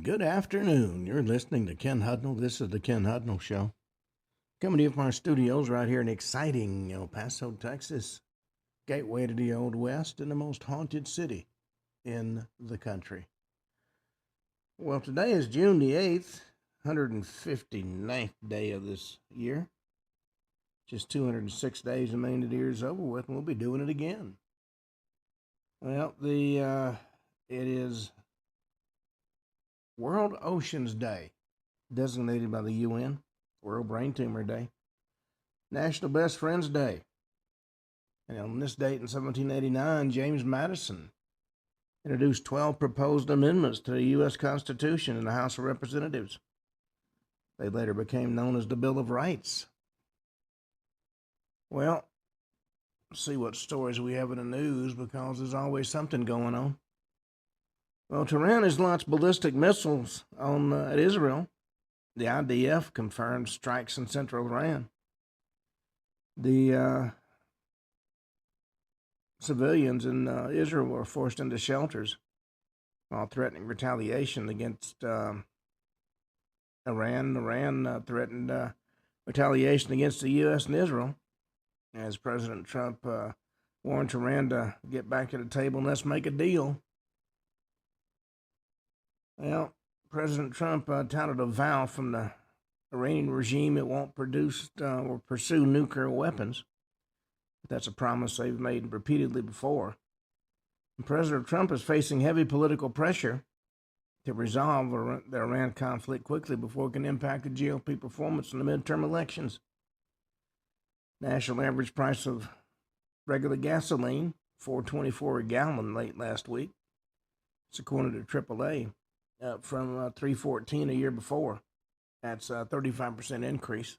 Good afternoon. You're listening to Ken Hudnall. This is the Ken Hudnall Show. Coming to you from our studios right here in exciting El Paso, Texas, gateway to the Old West and the most haunted city in the country. Well, today is June the 8th, 159th day of this year. Just 206 days remaining the year's over with, and we'll be doing it again. Well, it is World Oceans Day, designated by the UN, World Brain Tumor Day, National Best Friends Day. And on this date in 1789, James Madison introduced 12 proposed amendments to the U.S. Constitution in the House of Representatives. They later became known as the Bill of Rights. Well, let's see what stories we have in the news, because there's always something going on. Well, Tehran has launched ballistic missiles at Israel. The IDF confirmed strikes in central Iran. The civilians in Israel were forced into shelters while threatening retaliation against Iran. Iran threatened retaliation against the U.S. and Israel, as President Trump warned Tehran to get back to the table and let's make a deal. Well, President Trump touted a vow from the Iranian regime it won't produce or pursue nuclear weapons. But that's a promise they've made repeatedly before. And President Trump is facing heavy political pressure to resolve the Iran conflict quickly before it can impact the GOP performance in the midterm elections. National average price of regular gasoline, $4.24 a gallon late last week. It's according to AAA. Up from $3.14 a year before. That's a 35% increase.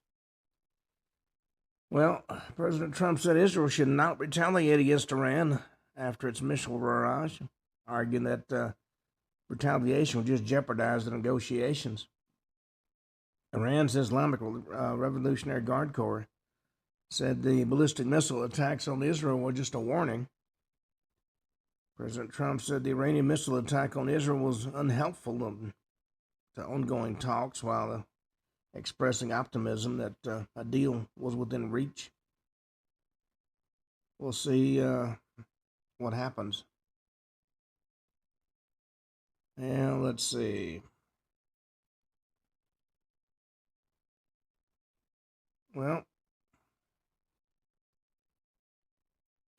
Well, President Trump said Israel should not retaliate against Iran after its missile barrage, arguing that retaliation would just jeopardize the negotiations. Iran's Islamic Revolutionary Guard Corps said the ballistic missile attacks on Israel were just a warning. President Trump said the Iranian missile attack on Israel was unhelpful to ongoing talks, while expressing optimism that a deal was within reach. We'll see what happens. And let's see. Well,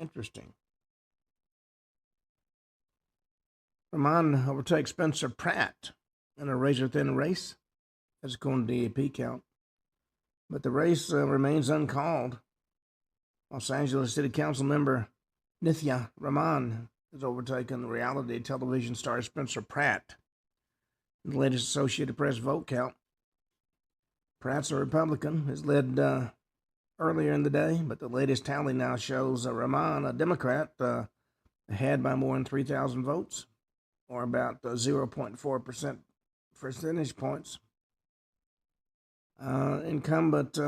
interesting. Rahman overtakes Spencer Pratt in a razor-thin race, as according to the AP count. But the race remains uncalled. Los Angeles City Council member Nithya Rahman has overtaken reality television star Spencer Pratt in the latest Associated Press vote count. Pratt's a Republican, has led earlier in the day, but the latest tally now shows Rahman, a Democrat, ahead by more than 3,000 votes, or about 0.4% percentage points. Incumbent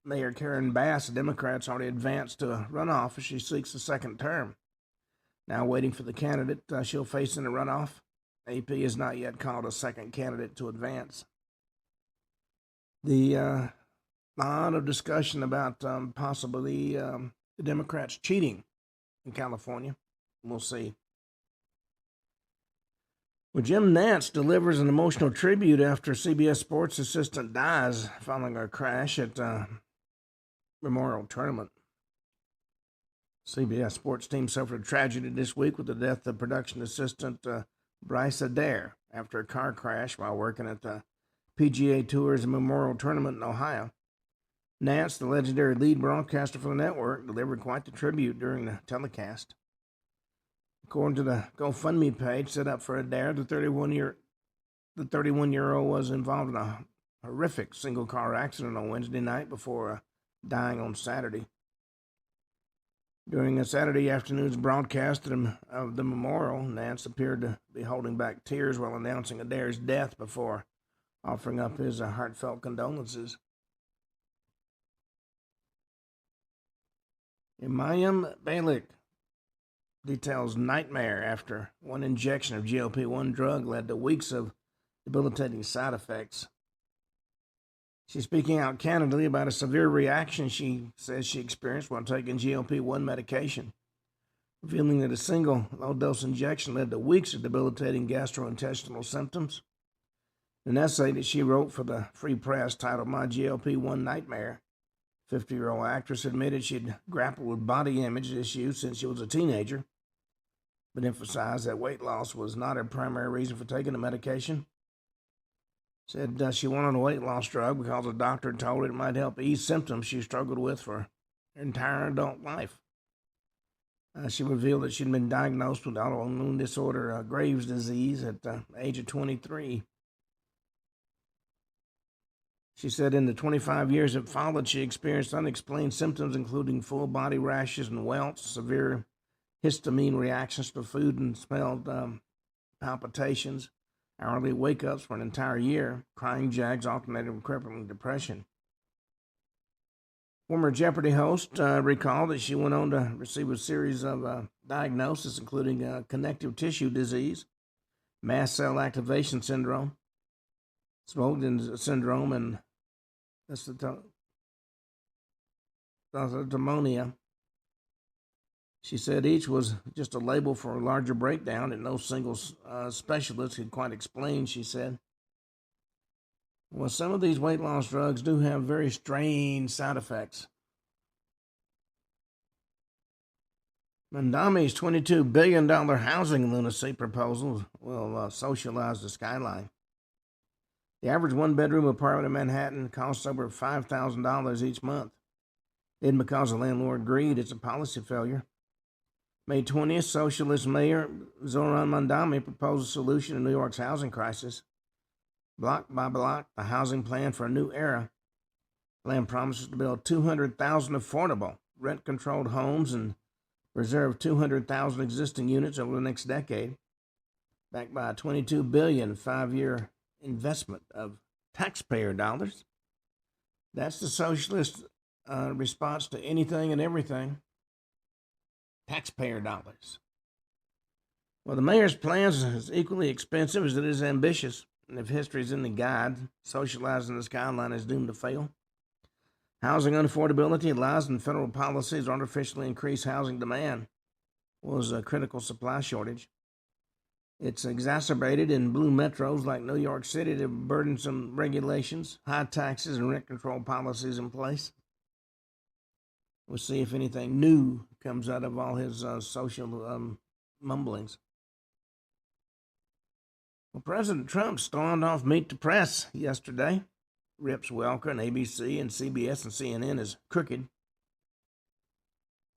Mayor Karen Bass, a Democrat's already advanced to a runoff as she seeks a second term. Now waiting for the candidate she'll face in the runoff. AP has not yet called a second candidate to advance. The lot of discussion about possibly the Democrats cheating in California. We'll see. Well, Jim Nantz delivers an emotional tribute after CBS Sports assistant dies following a crash at Memorial Tournament. CBS Sports team suffered a tragedy this week with the death of production assistant Bryce Adair after a car crash while working at the PGA Tour's Memorial Tournament in Ohio. Nantz, the legendary lead broadcaster for the network, delivered quite the tribute during the telecast. According to the GoFundMe page set up for Adair, the 31-year-old was involved in a horrific single-car accident on Wednesday night before dying on Saturday. During a Saturday afternoon's broadcast of the memorial, Nantz appeared to be holding back tears while announcing Adair's death before offering up his heartfelt condolences. Mayim Bialik, details nightmare after one injection of GLP-1 drug led to weeks of debilitating side effects. She's speaking out candidly about a severe reaction she says she experienced while taking GLP-1 medication, revealing that a single low-dose injection led to weeks of debilitating gastrointestinal symptoms. An essay that she wrote for the Free Press titled My GLP-1 Nightmare, 50-year-old actress admitted she'd grappled with body image issues since she was a teenager, but emphasized that weight loss was not her primary reason for taking the medication. Said she wanted a weight loss drug because a doctor told her it might help ease symptoms she struggled with for her entire adult life. She revealed that she'd been diagnosed with autoimmune disorder, Graves' disease, at the age of 23. She said in the 25 years that followed, she experienced unexplained symptoms, including full body rashes and welts, severe histamine reactions to food and smell, palpitations, hourly wake-ups for an entire year, crying jags alternated with crippling depression. Former Jeopardy host recalled that she went on to receive a series of diagnoses, including connective tissue disease, mast cell activation syndrome, Sjögren's syndrome, and pneumonia. She said each was just a label for a larger breakdown that no single specialist could quite explain, she said. Well, some of these weight loss drugs do have very strange side effects. Mandami's $22 billion housing lunacy proposal will socialize the skyline. The average one-bedroom apartment in Manhattan costs over $5,000 each month. Isn't because of landlord greed, it's a policy failure. May 20th, socialist mayor Zoran Mandami proposed a solution to New York's housing crisis. Block by block, the housing plan for a new era. The plan promises to build 200,000 affordable, rent-controlled homes and reserve 200,000 existing units over the next decade, backed by a $22 billion five-year investment of taxpayer dollars. That's the socialist response to anything and everything. Taxpayer dollars. Well, the mayor's plans is equally expensive as it is ambitious. And if history is any guide, socializing the skyline is doomed to fail. Housing unaffordability lies in federal policies to artificially increase housing demand. Was a critical supply shortage. It's exacerbated in blue metros like New York City to burdensome regulations, high taxes, and rent control policies in place. We'll see if anything new comes out of all his social mumblings. Well, President Trump stormed off Meet the Press yesterday. Rips Welker and ABC and CBS and CNN as crooked.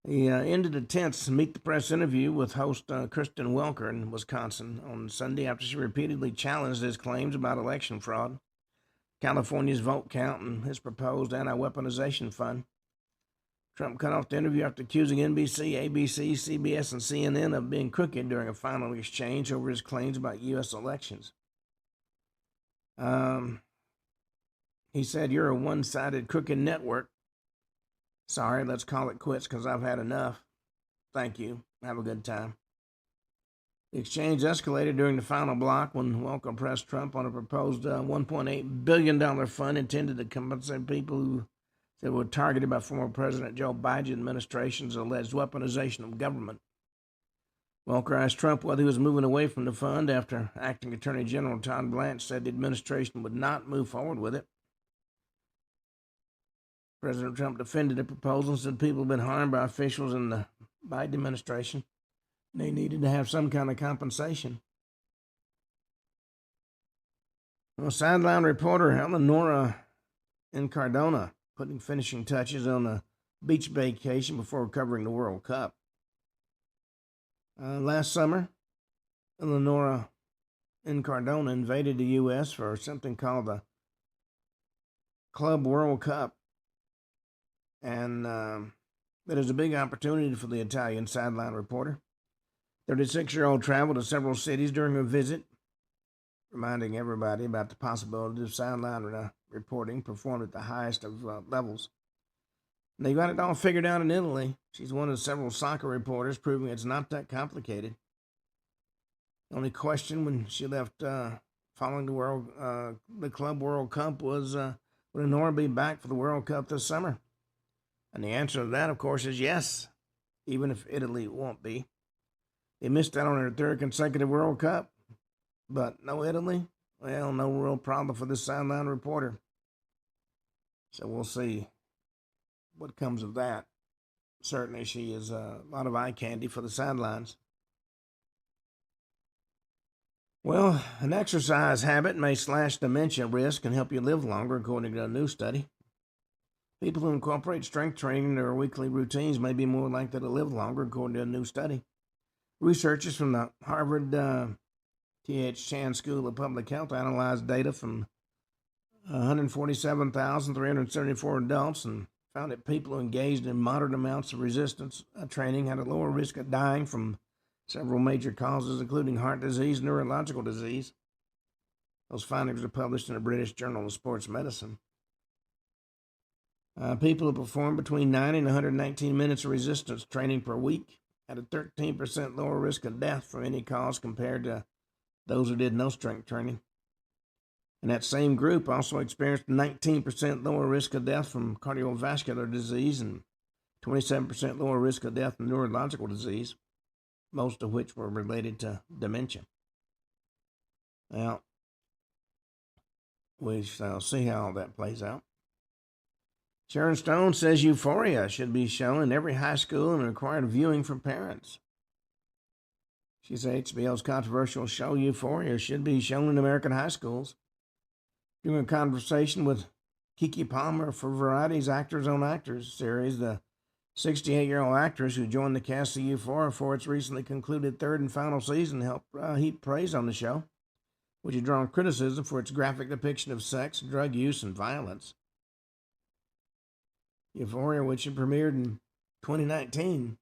He ended a tense Meet the Press interview with host Kristen Welker in Wisconsin on Sunday after she repeatedly challenged his claims about election fraud, California's vote count, and his proposed anti-weaponization fund. Trump cut off the interview after accusing NBC, ABC, CBS, and CNN of being crooked during a final exchange over his claims about U.S. elections. He said, "You're a one-sided crooked network. Sorry, let's call it quits because I've had enough. Thank you. Have a good time." The exchange escalated during the final block when Welker pressed Trump on a proposed $1.8 billion fund intended to compensate people who that were targeted by former President Joe Biden administration's alleged weaponization of government. Welker asked Trump whether he was moving away from the fund after Acting Attorney General Todd Blanche said the administration would not move forward with it. President Trump defended the proposal and said people have been harmed by officials in the Biden administration. They needed to have some kind of compensation. Well, sideline reporter Eleonora Incardona putting finishing touches on a beach vacation before covering the World Cup. Last summer, Eleonora Incardona invaded the U.S. for something called the Club World Cup. And that is a big opportunity for the Italian sideline reporter. 36-year-old traveled to several cities during her visit, reminding everybody about the possibility of sideline reporting performed at the highest of levels. They got it all figured out in Italy. She's one of several soccer reporters, proving it's not that complicated. The only question when she left following the Club World Cup was, would Nora be back for the World Cup this summer? And the answer to that, of course, is yes, even if Italy won't be. They missed out on their third consecutive World Cup, but no Italy? Well, no real problem for this sideline reporter. So we'll see what comes of that. Certainly, she is a lot of eye candy for the sidelines. Well, an exercise habit may slash dementia risk and help you live longer, according to a new study. People who incorporate strength training in their weekly routines may be more likely to live longer, according to a new study. Researchers from the Harvard T.H. Chan School of Public Health analyzed data from 147,374 adults and found that people who engaged in moderate amounts of resistance training had a lower risk of dying from several major causes, including heart disease and neurological disease. Those findings are published in the British Journal of Sports Medicine. People who performed between 90 and 119 minutes of resistance training per week had a 13% lower risk of death from any cause compared to those who did no strength training. And that same group also experienced 19% lower risk of death from cardiovascular disease and 27% lower risk of death from neurological disease, most of which were related to dementia. Well, we shall see how all that plays out. Sharon Stone says Euphoria should be shown in every high school and required viewing for parents. She says HBO's controversial show Euphoria should be shown in American high schools. During a conversation with Keke Palmer for Variety's Actors on Actors series, the 68-year-old actress who joined the cast of Euphoria for its recently concluded third and final season helped heap praise on the show, which had drawn criticism for its graphic depiction of sex, drug use, and violence. Euphoria, which had premiered in 2019,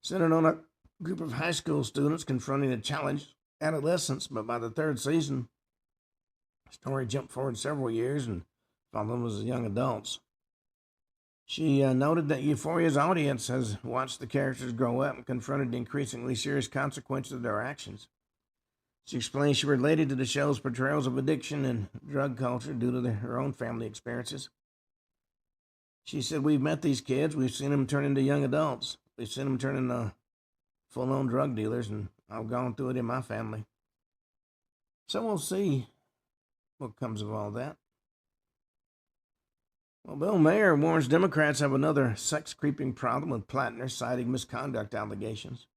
centered on a group of high school students confronting a challenged adolescence, but by the third season, the story jumped forward several years and found them as young adults. She noted that Euphoria's audience has watched the characters grow up and confronted the increasingly serious consequences of their actions. She explained she related to the show's portrayals of addiction and drug culture due to her own family experiences. She said, "We've met these kids. We've seen them turn into young adults. We've seen them turn into full-on drug dealers, and I've gone through it in my family." So we'll see what comes of all that. Well, Bill Maher warns Democrats have another sex-creeping problem with Plattner, citing misconduct allegations.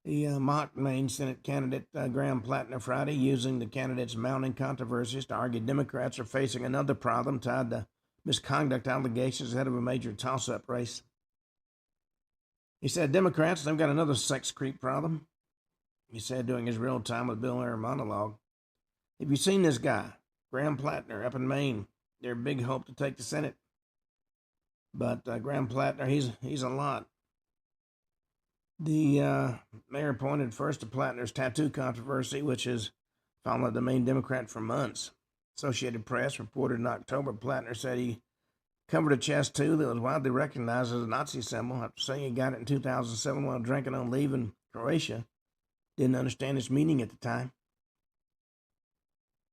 He mocked Maine Senate candidate Graham Plattner Friday, using the candidate's mounting controversies to argue Democrats are facing another problem tied to misconduct allegations ahead of a major toss-up race. He said, "Democrats, they've got another sex creep problem," he said during his real-time with Bill Maher monologue. "Have you seen this guy, Graham Plattner, up in Maine? Their big hope to take the Senate. But Graham Plattner, he's a lot." The mayor pointed first to Plattner's tattoo controversy, which has followed the Maine Democrat for months. Associated Press reported in October Plattner said he covered a chest tattoo that was widely recognized as a Nazi symbol after saying he got it in 2007 while drinking on leave in Croatia. Didn't understand its meaning at the time.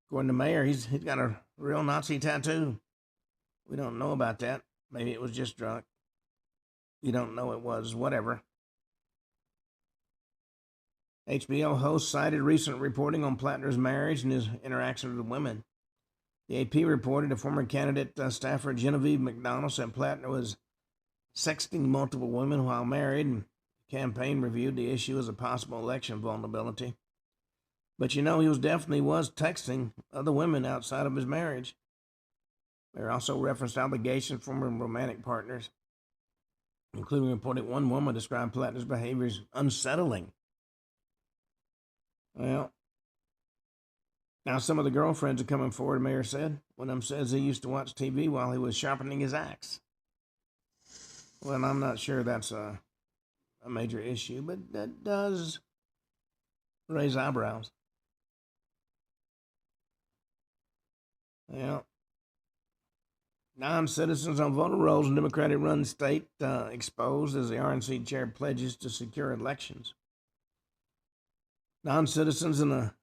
According to Mayer, he's got a real Nazi tattoo. We don't know about that. Maybe it was just drunk. You don't know it was, whatever. HBO host cited recent reporting on Plattner's marriage and his interactions with women. The AP reported a former candidate staffer, Genevieve McDonald, said Plattner was sexting multiple women while married, and the campaign reviewed the issue as a possible election vulnerability. But he definitely was texting other women outside of his marriage. There also referenced allegations from romantic partners, including reporting one woman described Plattner's behavior as unsettling. Well, now some of the girlfriends are coming forward, Mayer said. One of them says he used to watch TV while he was sharpening his axe. Well, I'm not sure that's a major issue, but that does raise eyebrows. Well, Non-citizens on voter rolls in Democratic-run state exposed as the RNC chair pledges to secure elections. Non-citizens in a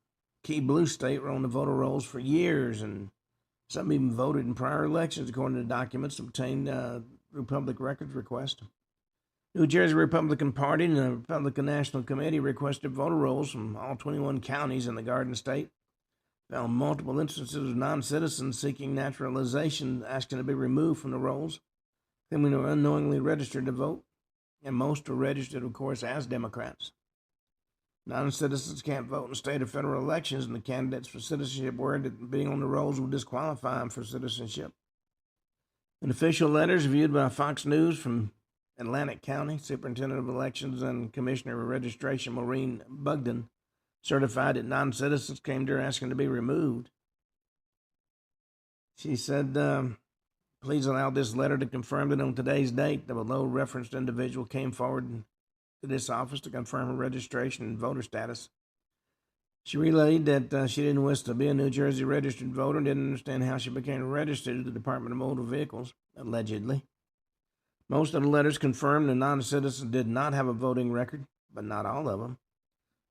key blue state were on the voter rolls for years, and some even voted in prior elections, according to documents obtained through public records request. New Jersey Republican Party and the Republican National Committee requested voter rolls from all 21 counties in the Garden State. Found multiple instances of non-citizens seeking naturalization asking to be removed from the rolls, claiming they were unknowingly registered to vote, and most are registered, of course, as Democrats. Non-citizens can't vote in state or federal elections, and the candidates for citizenship worried that being on the rolls will disqualify them for citizenship. In official letters viewed by Fox News from Atlantic County, Superintendent of Elections and Commissioner of Registration Maureen Bugden certified that non-citizens came to her asking to be removed. She said, please allow this letter to confirm that on today's date, the below referenced individual came forward to this office to confirm her registration and voter status. She relayed that she didn't wish to be a New Jersey registered voter and didn't understand how she became registered at the Department of Motor Vehicles, allegedly. Most of the letters confirmed the non-citizens did not have a voting record, but not all of them.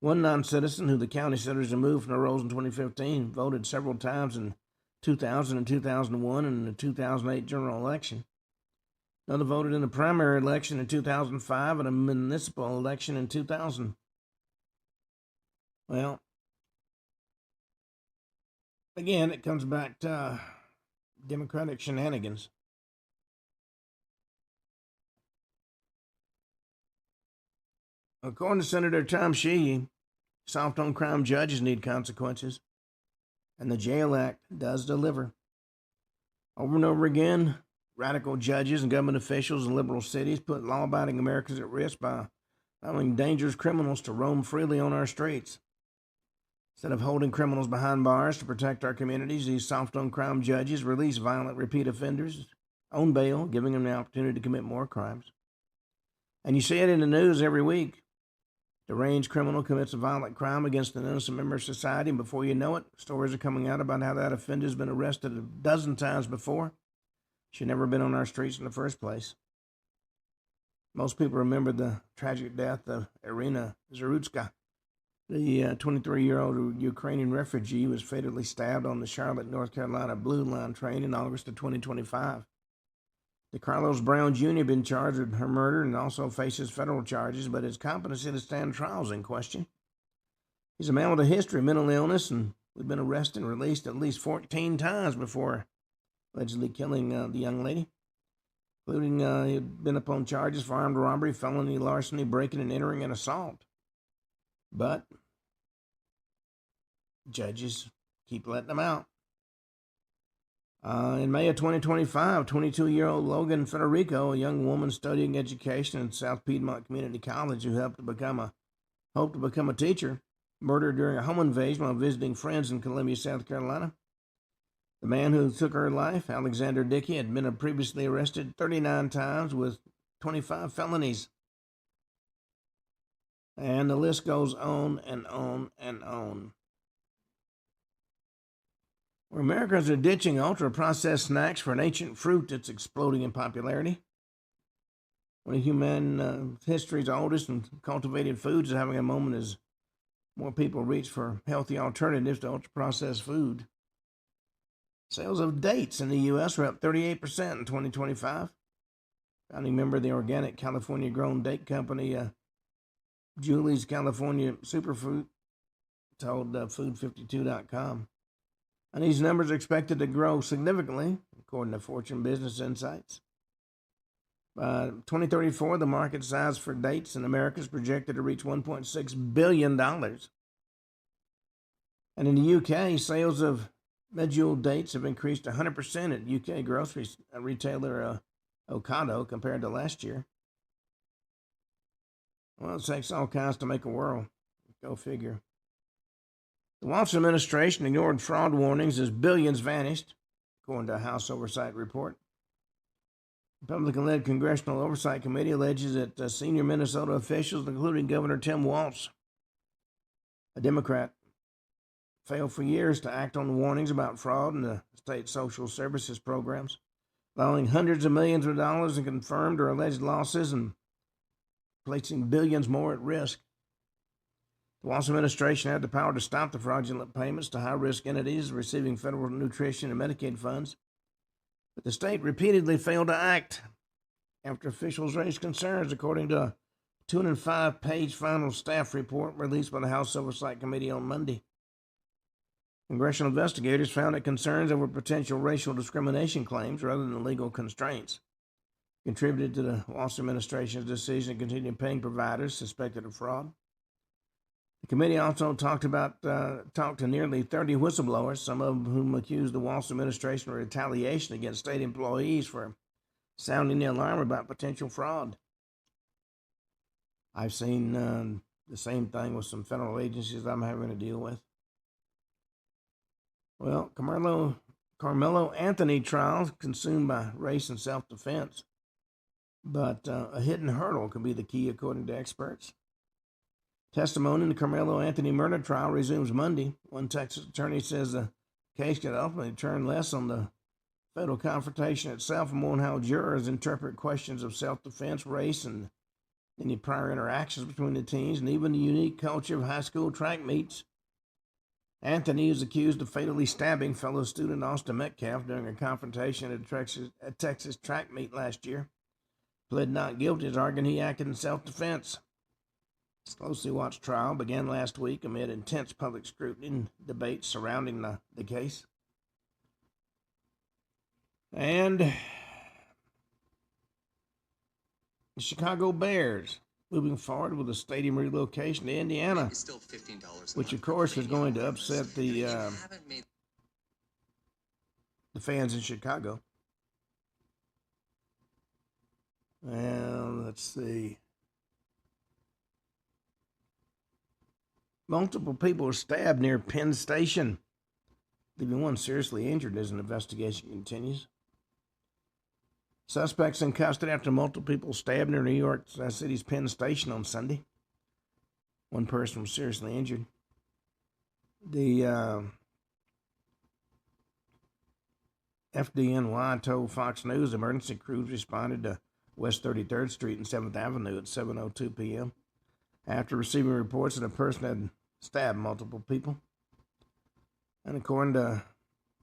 One non-citizen, who the county senators removed from the rolls in 2015, voted several times in 2000 and 2001 and in the 2008 general election. Another voted in the primary election in 2005 and a municipal election in 2000. Well, again, it comes back to Democratic shenanigans. According to Senator Tom Sheehy, soft on crime judges need consequences, and the Jail Act does deliver. Over and over again, radical judges and government officials in liberal cities put law-abiding Americans at risk by allowing dangerous criminals to roam freely on our streets. Instead of holding criminals behind bars to protect our communities, these soft on crime judges release violent repeat offenders on bail, giving them the opportunity to commit more crimes. And you see it in the news every week. Deranged criminal commits a violent crime against an innocent member of society, and before you know it, stories are coming out about how that offender has been arrested a dozen times before. Should never have been on our streets in the first place. Most people remember the tragic death of Irina Zarutska, the 23-year-old Ukrainian refugee who was fatally stabbed on the Charlotte, North Carolina Blue Line train in August of 2025. Carlos Brown Jr. been charged with her murder and also faces federal charges, but his competency to stand trial is in question. He's a man with a history of mental illness, and we've been arrested and released at least 14 times before allegedly killing the young lady, including he had been upon charges for armed robbery, felony larceny, breaking and entering, and assault. But judges keep letting them out. In May of 2025, 22-year-old Logan Federico, a young woman studying education at South Piedmont Community College who hoped to become a teacher, murdered during a home invasion while visiting friends in Columbia, South Carolina. The man who took her life, Alexander Dickey, had been previously arrested 39 times with 25 felonies. And the list goes on and on and on. Where Americans are ditching ultra-processed snacks for an ancient fruit that's exploding in popularity. One of human history's oldest and cultivated foods is having a moment as more people reach for healthy alternatives to ultra-processed food. Sales of dates in the U.S. were up 38% in 2025. Founding member of the organic California-grown date company, Julie's California Superfood, told Food52.com. And these numbers are expected to grow significantly, according to Fortune Business Insights. By 2034, the market size for dates in America is projected to reach $1.6 billion. And in the UK, sales of medjool dates have increased 100% at UK grocery retailer Ocado compared to last year. Well, it takes all kinds to make a world. Go figure. The Watson administration ignored fraud warnings as billions vanished, according to a House Oversight report. Republican-led Congressional Oversight Committee alleges that senior Minnesota officials, including Governor Tim Walz, a Democrat, failed for years to act on the warnings about fraud in the state social services programs. allowing hundreds of millions of dollars in confirmed or alleged losses and placing billions more at risk. The Walsh administration had the power to stop the fraudulent payments to high-risk entities receiving federal nutrition and Medicaid funds, but the state repeatedly failed to act after officials raised concerns, according to a 205-page final staff report released by the House Oversight Committee on Monday. Congressional investigators found that concerns over potential racial discrimination claims rather than legal constraints contributed to the Walsh administration's decision to continue paying providers suspected of fraud. The committee also talked to nearly 30 whistleblowers, some of whom accused the Walsh administration of retaliation against state employees for sounding the alarm about potential fraud. I've seen the same thing with some federal agencies I'm having to deal with. Well, Carmelo Anthony trial consumed by race and self-defense, but a hidden hurdle could be the key, according to experts. Testimony in the Carmelo Anthony murder trial resumes Monday. One Texas attorney says the case could ultimately turn less on the federal confrontation itself and more on how jurors interpret questions of self-defense, race, and any prior interactions between the teams, and even the unique culture of high school track meets. Anthony is accused of fatally stabbing fellow student Austin Metcalf during a confrontation at a Texas track meet last year. Pled not guilty, arguing he acted in self-defense. This closely watched trial began last week amid intense public scrutiny and debates surrounding the case. And the Chicago Bears moving forward with a stadium relocation to Indiana, which of course is going to upset the fans in Chicago. Well, let's see. Multiple people were stabbed near Penn Station, leaving one seriously injured as an investigation continues. Suspects in custody after multiple people stabbed near New York City's Penn Station on Sunday. One person was seriously injured. The FDNY told Fox News emergency crews responded to West 33rd Street and 7th Avenue at 7:02 p.m. after receiving reports that a person had stabbed multiple people. And according to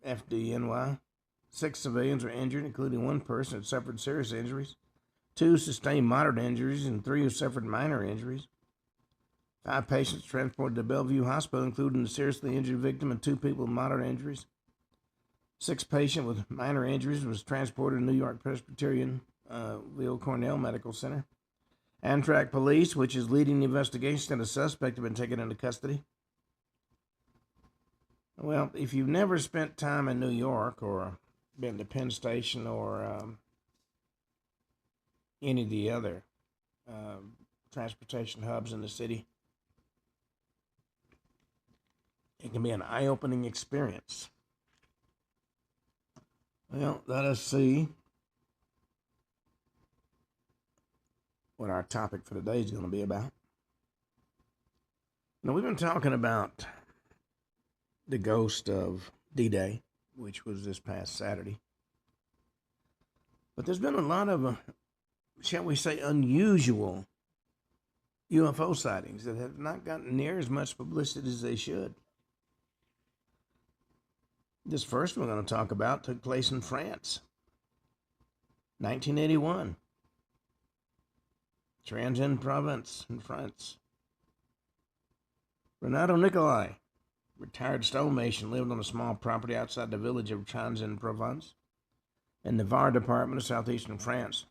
FDNY, 6 civilians were injured, including one person who suffered serious injuries, 2 sustained moderate injuries, and 3 who suffered minor injuries. 5 patients transported to Bellevue Hospital, including a seriously injured victim and 2 people with moderate injuries. 6th patient with minor injuries was transported to New York Presbyterian Ville Cornell Medical Center. Amtrak police, which is leading the investigation, said a suspect had been taken into custody. Well, if you've never spent time in New York or been to Penn Station or any of the other transportation hubs in the city, it can be an eye-opening experience. Well, let us see what our topic for today is going to be about. Now, we've been talking about the ghost of D-Day, which was this past Saturday. But there's been a lot of, shall we say, unusual UFO sightings that have not gotten near as much publicity as they should. This first one we're going to talk about took place in France, 1981. Transin province in France. Renato Nicolai, retired stonemason, lived on a small property outside the village of Transin Provence in the Var department of southeastern France.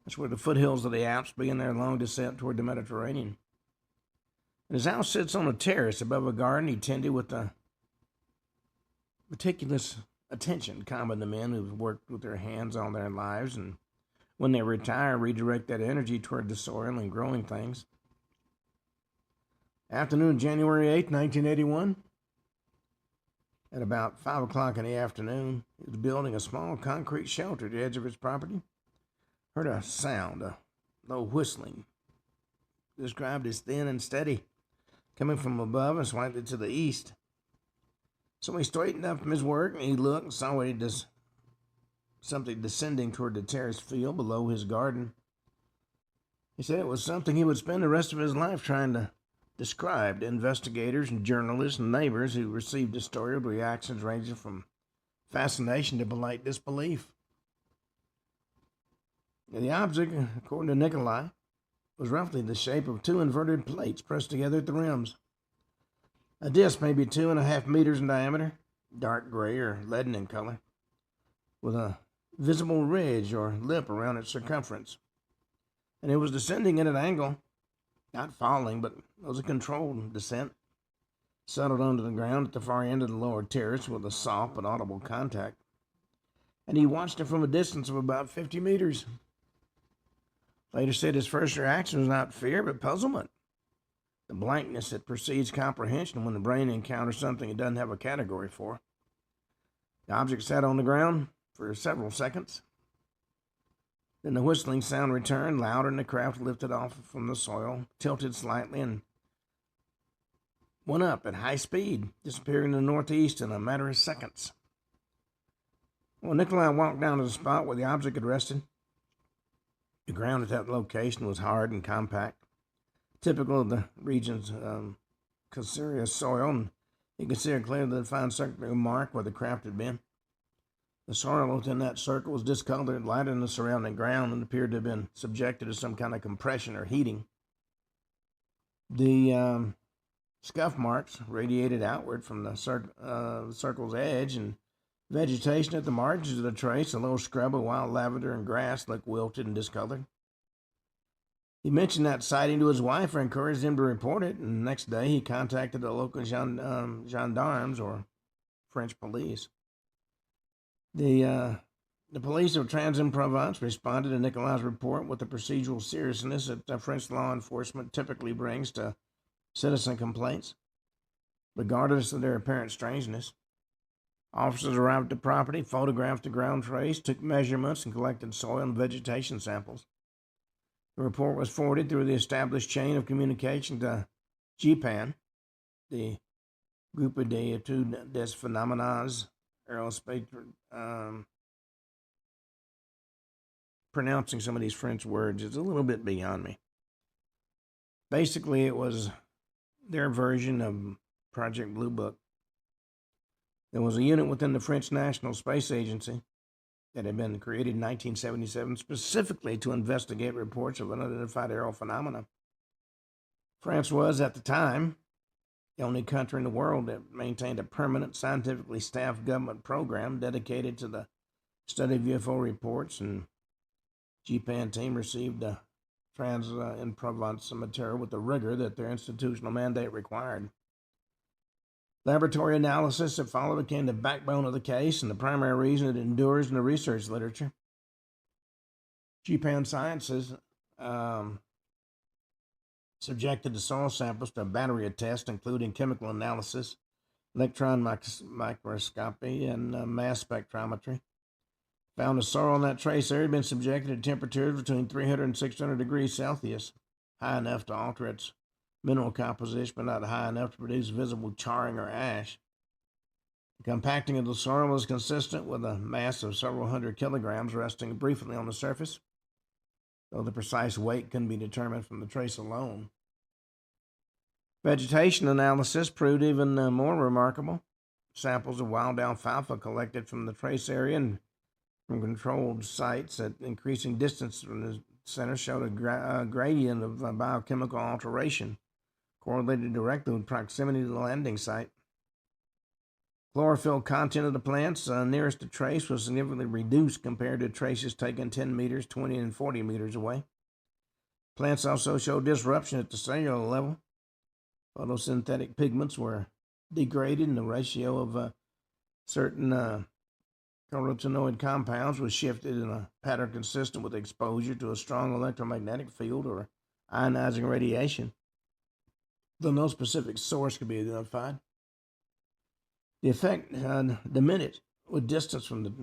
That's where the foothills of the Alps begin their long descent toward the Mediterranean. And his house sits on a terrace above a garden he tended with the meticulous attention common to men who've worked with their hands all their lives and when they retire, redirect that energy toward the soil and growing things. Afternoon, January 8, 1981, at about 5 o'clock in the afternoon, he was building a small concrete shelter at the edge of his property. Heard a sound, a low whistling, described as thin and steady, coming from above and slightly to the east. So he straightened up from his work and he looked and saw what he something descending toward the terrace field below his garden. He said it was something he would spend the rest of his life trying to describe to investigators and journalists and neighbors who received the story with reactions ranging from fascination to polite disbelief. The object, according to Nikolai, was roughly the shape of two inverted plates pressed together at the rims. A disc maybe 2.5 meters in diameter, dark gray or leaden in color, with a visible ridge or lip around its circumference. And it was descending at an angle, not falling, but it was a controlled descent, settled onto the ground at the far end of the lower terrace with a soft but audible contact. And he watched it from a distance of about 50 meters. Later said his first reaction was not fear, but puzzlement. The blankness that precedes comprehension when the brain encounters something it doesn't have a category for. The object sat on the ground for several seconds. Then the whistling sound returned, louder, and the craft lifted off from the soil, tilted slightly, and went up at high speed, disappearing in the northeast in a matter of seconds. Well, Nikolai walked down to the spot where the object had rested. The ground at that location was hard and compact, typical of the region's calcareous soil, and he could see a clearly defined circular mark where the craft had been. The soil within that circle was discolored, lighter than the surrounding ground, and appeared to have been subjected to some kind of compression or heating. The scuff marks radiated outward from the circle's edge, and vegetation at the margins of the trace, a little scrub of wild lavender and grass, looked wilted and discolored. He mentioned that sighting to his wife and encouraged him to report it, and the next day he contacted the local gendarmes, or French police. The police of Trans-en-Provence responded to Nikolai's report with the procedural seriousness that French law enforcement typically brings to citizen complaints, regardless of their apparent strangeness. Officers arrived at the property, photographed the ground trace, took measurements, and collected soil and vegetation samples. The report was forwarded through the established chain of communication to GPAN, the Grupo de Etudes des Phénomènes Aerospace. Pronouncing some of these French words is a little bit beyond me. Basically, it was their version of Project Blue Book. There was a unit within the French National Space Agency that had been created in 1977 specifically to investigate reports of unidentified aerial phenomena. France was, at the time, the only country in the world that maintained a permanent, scientifically staffed government program dedicated to the study of UFO reports, and GPAN team received the Trans-en-Provence material with the rigor that their institutional mandate required. Laboratory analysis that followed became the backbone of the case and the primary reason it endures in the research literature. GPAN Sciences subjected the soil samples to a battery of tests, including chemical analysis, electron microscopy, and mass spectrometry. Found the soil in that trace area had been subjected to temperatures between 300 and 600 degrees Celsius, high enough to alter its mineral composition, but not high enough to produce visible charring or ash. The compacting of the soil was consistent with a mass of several hundred kilograms resting briefly on the surface, though the precise weight couldn't be determined from the trace alone. Vegetation analysis proved even more remarkable. Samples of wild alfalfa collected from the trace area and from controlled sites at increasing distance from the center showed a gradient of biochemical alteration correlated directly with proximity to the landing site. Chlorophyll content of the plants nearest the trace was significantly reduced compared to traces taken 10 meters, 20, and 40 meters away. Plants also showed disruption at the cellular level. Photosynthetic pigments were degraded, and the ratio of certain carotenoid compounds was shifted in a pattern consistent with exposure to a strong electromagnetic field or ionizing radiation, though no specific source could be identified. The effect diminished with distance from the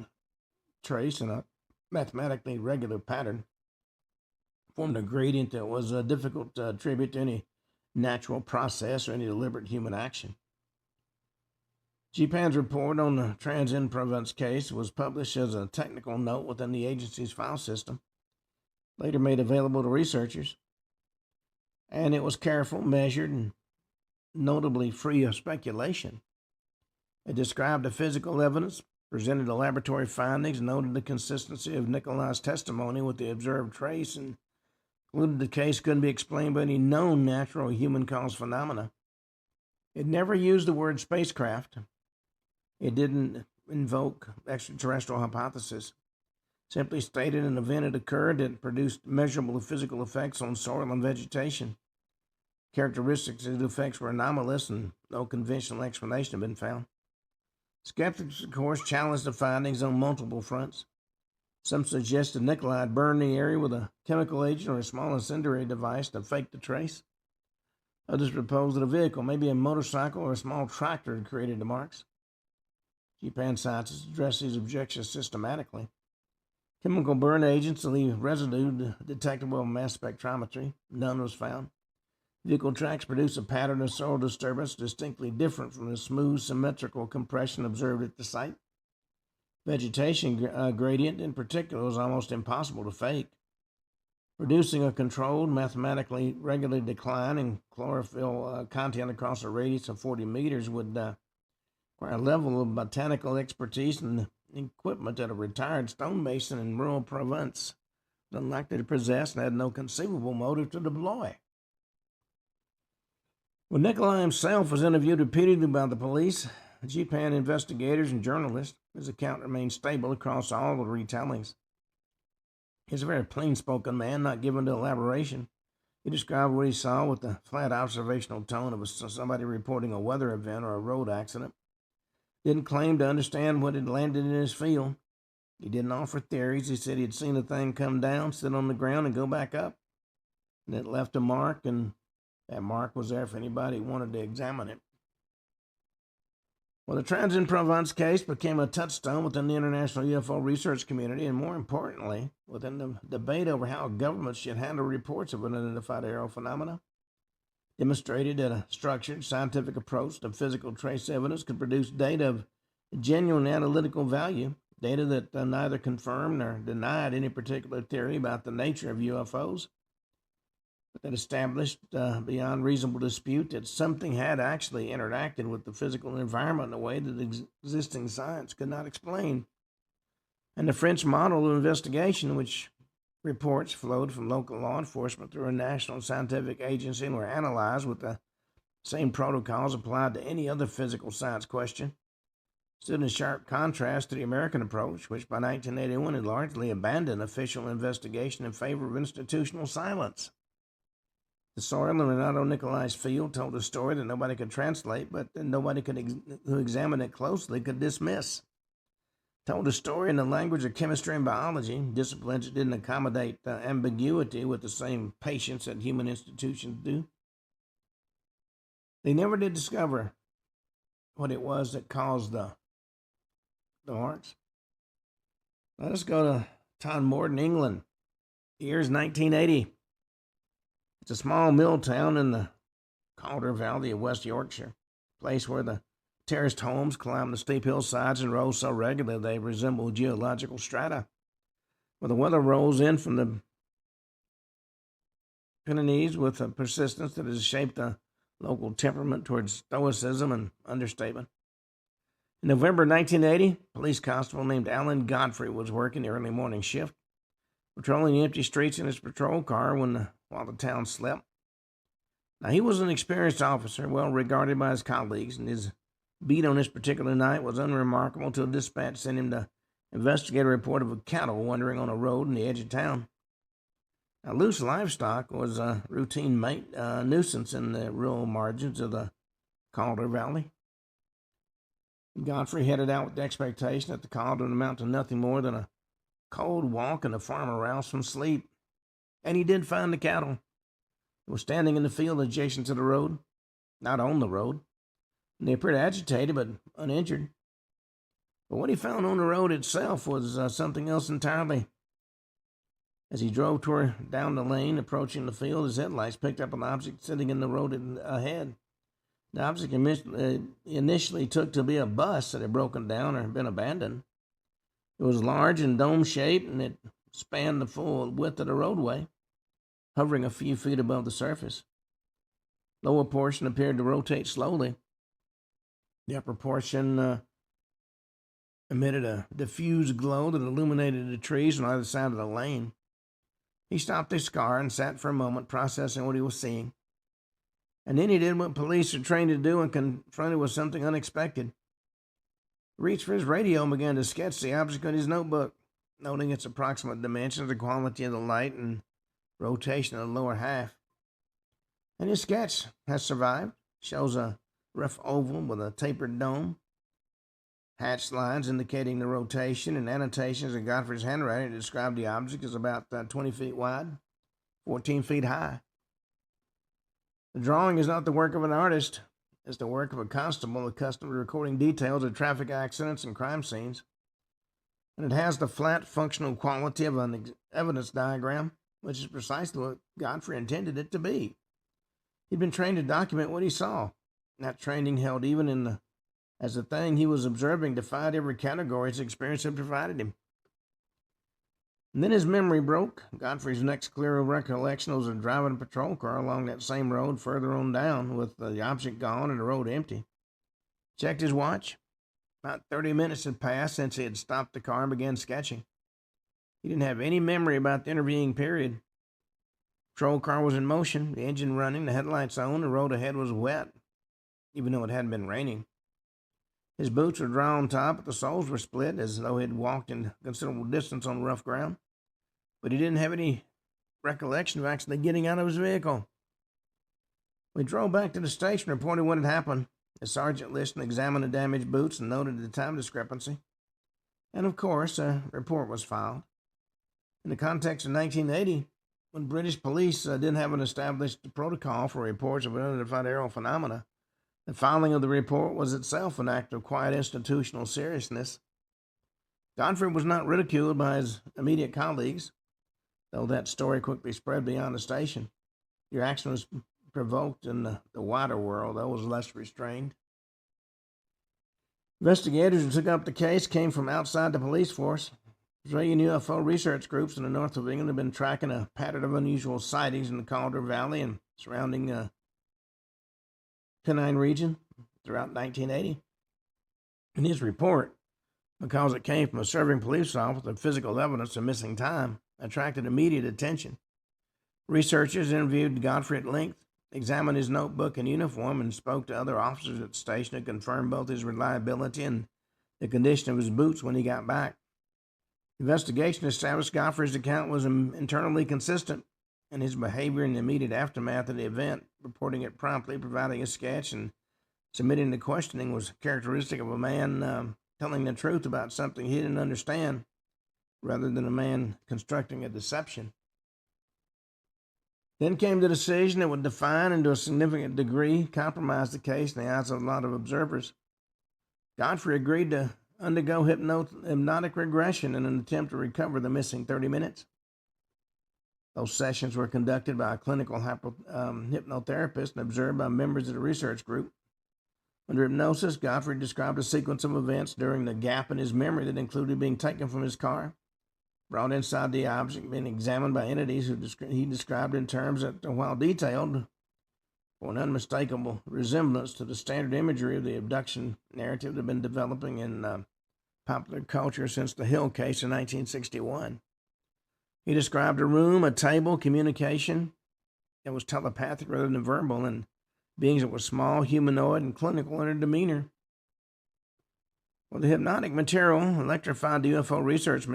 trace in a mathematically regular pattern, formed a gradient that was difficult to attribute to any natural process or any deliberate human action. Japan's report on the trans-in province case was published as a technical note within the agency's file system, later made available to researchers, and it was careful, measured, and notably free of speculation. It described the physical evidence, presented the laboratory findings, noted the consistency of Nikolai's testimony with the observed trace, and concluded the case couldn't be explained by any known natural human-caused phenomena. It never used the word spacecraft. It didn't invoke extraterrestrial hypothesis. Simply stated an event had occurred that produced measurable physical effects on soil and vegetation. Characteristics of the effects were anomalous, and no conventional explanation had been found. Skeptics, of course, challenged the findings on multiple fronts. Some suggested Nikolai had burned the area with a chemical agent or a small incendiary device to fake the trace. Others proposed that a vehicle, maybe a motorcycle or a small tractor, had created the marks. Japan scientists addressed these objections systematically. Chemical burn agents leave residue detectable on mass spectrometry. None was found. Vehicle tracks produce a pattern of soil disturbance distinctly different from the smooth, symmetrical compression observed at the site. Vegetation gradient, in particular, was almost impossible to fake. Producing a controlled, mathematically regulated decline in chlorophyll content across a radius of 40 meters would require a level of botanical expertise and equipment that a retired stonemason in rural Provence was unlikely to possess and had no conceivable motive to deploy. When Nikolai himself was interviewed repeatedly by the police, Japan investigators, and journalists, his account remained stable across all the retellings. He's a very plain-spoken man, not given to elaboration. He described what he saw with the flat observational tone of somebody reporting a weather event or a road accident. Didn't claim to understand what had landed in his field. He didn't offer theories. He said he'd seen a thing come down, sit on the ground, and go back up. And it left a mark, and that mark was there for anybody who wanted to examine it. Well, the Trans-in-Provence case became a touchstone within the international UFO research community, and more importantly, within the debate over how governments should handle reports of unidentified aerial phenomena. Demonstrated that a structured scientific approach to physical trace evidence could produce data of genuine analytical value, data that neither confirmed nor denied any particular theory about the nature of UFOs, but that established beyond reasonable dispute that something had actually interacted with the physical environment in a way that existing science could not explain. And the French model of investigation, which reports flowed from local law enforcement through a national scientific agency and were analyzed with the same protocols applied to any other physical science question, stood in sharp contrast to the American approach, which by 1981 had largely abandoned official investigation in favor of institutional silence. The soil in Renato Nicolai's field told a story that nobody could translate, but that nobody who examined it closely could dismiss. Told a story in the language of chemistry and biology, disciplines that didn't accommodate ambiguity with the same patience that human institutions do. They never did discover what it was that caused the marks. Let us go to Todmorden, England. The year is 1980. It's a small mill town in the Calder Valley of West Yorkshire, a place where the terraced homes climb the steep hillsides and rose so regularly they resemble geological strata. Where the weather rolls in from the Pyrenees with a persistence that has shaped the local temperament towards stoicism and understatement. In November 1980, a police constable named Alan Godfrey was working the early morning shift, patrolling the empty streets in his patrol car while the town slept. Now, he was an experienced officer, well regarded by his colleagues, and his beat on this particular night was unremarkable until dispatch sent him to investigate a report of a cattle wandering on a road in the edge of town. Now, loose livestock was a routine nuisance in the rural margins of the Calder Valley. Godfrey headed out with the expectation that the call would amount to nothing more than a cold walk and the farmer roused from sleep. And he did find the cattle. They were standing in the field adjacent to the road, not on the road. And they appeared agitated but uninjured. But what he found on the road itself was something else entirely. As he drove down the lane, approaching the field, his headlights picked up an object sitting in the road ahead. The object initially took to be a bus that had broken down or been abandoned. It was large and dome-shaped, and it spanned the full width of the roadway, hovering a few feet above the surface. The lower portion appeared to rotate slowly. The upper portion emitted a diffused glow that illuminated the trees on either side of the lane. He stopped his car and sat for a moment, processing what he was seeing. And then he did what police are trained to do and confronted with something unexpected. He reached for his radio and began to sketch the object in his notebook, noting its approximate dimensions, the quality of the light, and rotation of the lower half. And his sketch has survived. Shows a rough oval with a tapered dome, hatched lines indicating the rotation, and annotations in Godfrey's handwriting that describe the object as about 20 feet wide, 14 feet high. The drawing is not the work of an artist. It's the work of a constable accustomed to recording details of traffic accidents and crime scenes. And it has the flat, functional quality of an evidence diagram, which is precisely what Godfrey intended it to be. He'd been trained to document what he saw. That training held even as the thing he was observing defied every category his experience had provided him. And then his memory broke. Godfrey's next clear recollection was of driving a patrol car along that same road further on down, with the object gone and the road empty. Checked his watch. About 30 minutes had passed since he had stopped the car and began sketching. He didn't have any memory about the intervening period. The patrol car was in motion, the engine running, the headlights on, the road ahead was wet, even though it hadn't been raining. His boots were dry on top, but the soles were split, as though he had walked in considerable distance on rough ground. But he didn't have any recollection of actually getting out of his vehicle. We drove back to the station, reported what had happened. The sergeant listened, examined the damaged boots, and noted the time discrepancy. And of course, a report was filed. In the context of 1980, when British police didn't have an established protocol for reports of unidentified aerial phenomena, the filing of the report was itself an act of quiet institutional seriousness. Godfrey was not ridiculed by his immediate colleagues, though that story quickly spread beyond the station. Your action was provoked in the wider world, though was less restrained. Investigators who took up the case came from outside the police force. Australian UFO research groups in the north of England have been tracking a pattern of unusual sightings in the Calder Valley and surrounding Pennine region throughout 1980. In his report, because it came from a serving police officer, physical evidence of missing time attracted immediate attention. Researchers interviewed Godfrey at length, examined his notebook and uniform, and spoke to other officers at the station to confirm both his reliability and the condition of his boots when he got back. The investigation established Godfrey's account was internally consistent, and his behavior in the immediate aftermath of the event, reporting it promptly, providing a sketch, and submitting to questioning, was characteristic of a man telling the truth about something he didn't understand, rather than a man constructing a deception. Then came the decision that would define and to a significant degree compromise the case in the eyes of a lot of observers. Godfrey agreed to undergo hypnotic regression in an attempt to recover the missing 30 minutes. Those sessions were conducted by a clinical hypnotherapist and observed by members of the research group. Under hypnosis, Godfrey described a sequence of events during the gap in his memory that included being taken from his car, brought inside the object, being examined by entities who he described in terms that, while detailed, for an unmistakable resemblance to the standard imagery of the abduction narrative that had been developing in popular culture since the Hill case in 1961. He described a room, a table, communication that was telepathic rather than verbal, and beings that were small, humanoid, and clinical in their demeanor. Well, the hypnotic material electrified the UFO research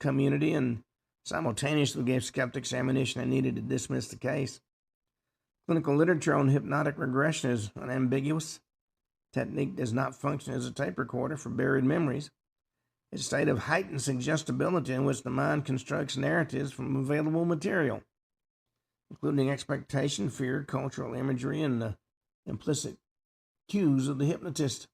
community and simultaneously gave skeptics ammunition they needed to dismiss the case. Clinical literature on hypnotic regression is unambiguous. Technique does not function as a tape recorder for buried memories. It's a state of heightened suggestibility in which the mind constructs narratives from available material, including expectation, fear, cultural imagery, and the implicit cues of the hypnotist.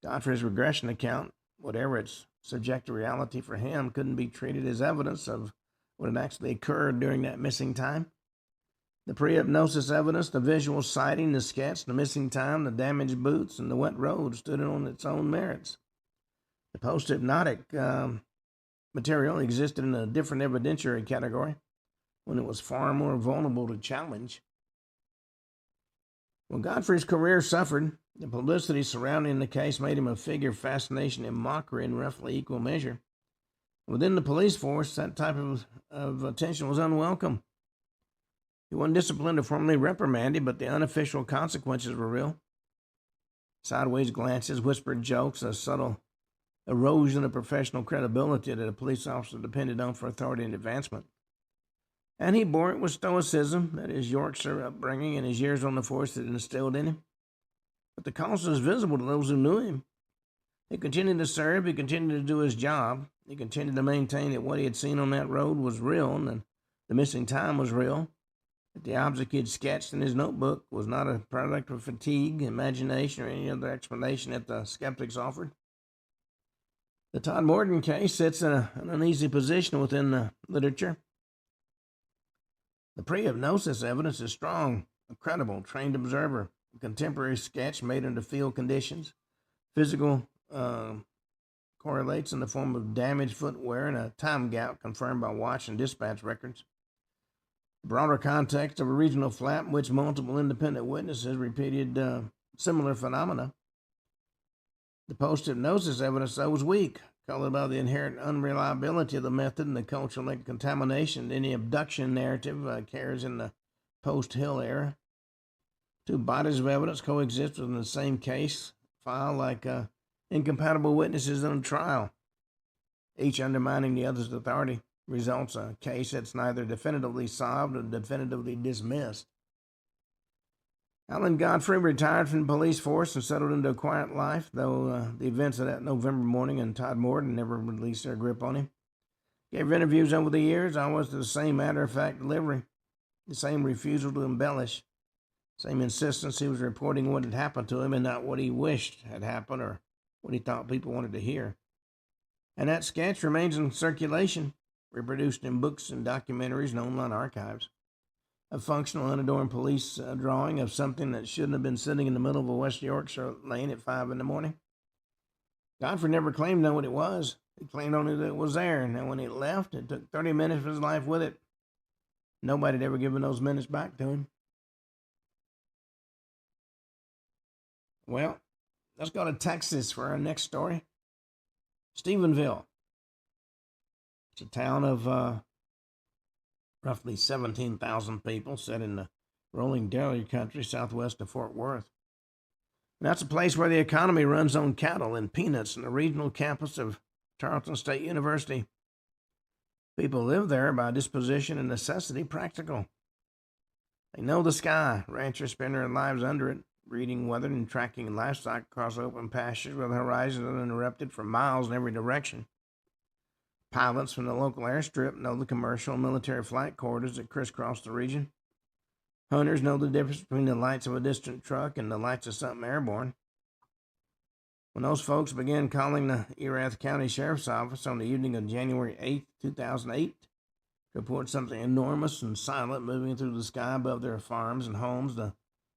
Godfrey's regression account, whatever its subjective reality for him, couldn't be treated as evidence of what had actually occurred during that missing time. The pre-hypnosis evidence, the visual sighting, the sketch, the missing time, the damaged boots, and the wet road stood on its own merits. The post-hypnotic material existed in a different evidentiary category when it was far more vulnerable to challenge. When Godfrey's career suffered, the publicity surrounding the case made him a figure of fascination and mockery in roughly equal measure. Within the police force, that type of attention was unwelcome. He wasn't disciplined or formally reprimanded, but the unofficial consequences were real. Sideways glances, whispered jokes, a subtle erosion of professional credibility that a police officer depended on for authority and advancement. And he bore it with stoicism that his Yorkshire upbringing and his years on the force had instilled in him. But the cost was visible to those who knew him. He continued to serve, he continued to do his job, he continued to maintain that what he had seen on that road was real and the missing time was real, that the object he had sketched in his notebook was not a product of fatigue, imagination, or any other explanation that the skeptics offered. The Todd Morton case sits in an uneasy position within the literature. The pre-hypnosis evidence is strong, a credible, trained observer, a contemporary sketch made under field conditions, physical correlates in the form of damaged footwear and a time gap confirmed by watch and dispatch records. The broader context of a regional flat in which multiple independent witnesses repeated similar phenomena. The post-hypnosis evidence, though, was weak, colored by the inherent unreliability of the method and the cultural contamination any abduction narrative carries in the post-Hill era. Two bodies of evidence coexist within the same case file like incompatible witnesses in a trial, each undermining the other's authority, results a case that's neither definitively solved or definitively dismissed. Alan Godfrey retired from the police force and settled into a quiet life, though the events of that November morning and Todd Morton never released their grip on him. Gave interviews over the years, always to the same matter-of-fact delivery, the same refusal to embellish, same insistence he was reporting what had happened to him and not what he wished had happened or what he thought people wanted to hear. And that sketch remains in circulation, reproduced in books and documentaries and online archives. A functional, unadorned police drawing of something that shouldn't have been sitting in the middle of a West Yorkshire lane at 5 a.m. Godfrey never claimed to know what it was. He claimed only that it was there, and then when he left, it took 30 minutes of his life with it. Nobody had ever given those minutes back to him. Well, let's go to Texas for our next story. Stephenville. It's a town of roughly 17,000 people set in the rolling dairy country southwest of Fort Worth. And that's a place where the economy runs on cattle and peanuts and the regional campus of Tarleton State University. People live there by disposition and necessity practical. They know the sky. Ranchers spend their lives under it, breeding, weathering, and tracking livestock across open pastures with horizons uninterrupted for miles in every direction. Pilots from the local airstrip know the commercial and military flight corridors that crisscross the region. Hunters know the difference between the lights of a distant truck and the lights of something airborne. When those folks began calling the Erath County Sheriff's Office on the evening of January 8, 2008, to report something enormous and silent moving through the sky above their farms and homes, the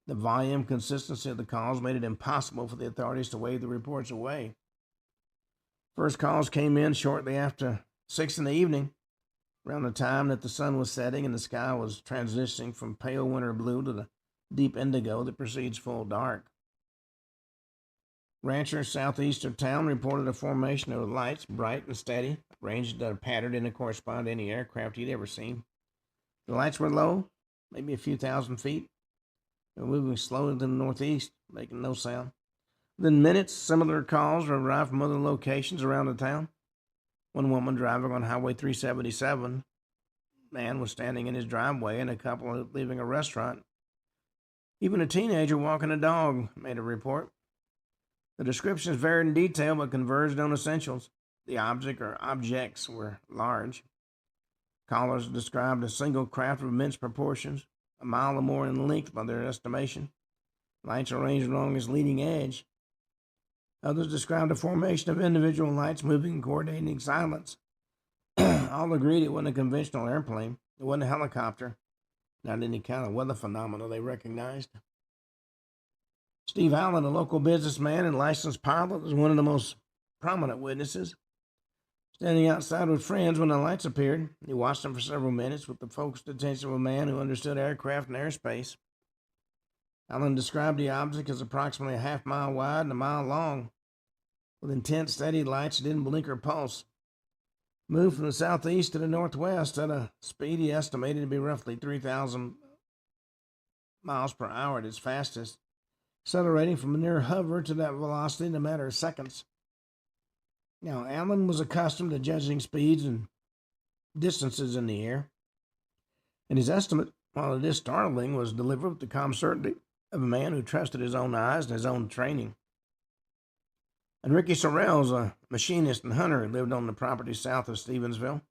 volume and consistency of the calls made it impossible for the authorities to wave the reports away. First calls came in shortly after 6 in the evening, around the time that the sun was setting and the sky was transitioning from pale winter blue to the deep indigo that precedes full dark. Ranchers southeast of town reported a formation of lights, bright and steady, ranged a pattern didn't correspond to any aircraft he'd ever seen. The lights were low, maybe a few thousand feet. They were moving slowly to the northeast, making no sound. Within minutes, similar calls arrived from other locations around the town. One woman driving on Highway 377. Man was standing in his driveway and a couple leaving a restaurant. Even a teenager walking a dog made a report. The descriptions varied in detail but converged on essentials. The object or objects were large. Callers described a single craft of immense proportions, a mile or more in length by their estimation. Lights arranged along its leading edge. Others described a formation of individual lights moving in coordinating silence. All agreed it wasn't a conventional airplane. It wasn't a helicopter. not any kind of weather phenomena they recognized. Steve Allen, a local businessman and licensed pilot, was one of the most prominent witnesses. Standing outside with friends when the lights appeared, he watched them for several minutes with the focused attention of a man who understood aircraft and airspace. Allen described the object as approximately a half-mile wide and a mile long, with intense, steady lights that didn't blink or pulse. Moved from the southeast to the northwest at a speed he estimated to be roughly 3,000 miles per hour at its fastest, accelerating from a near hover to that velocity in a matter of seconds. Now, Allen was accustomed to judging speeds and distances in the air, and his estimate, while it is startling, was delivered with the calm certainty of a man who trusted his own eyes and his own training. And Ricky Sorrells, a machinist and hunter who lived on the property south of Stevensville,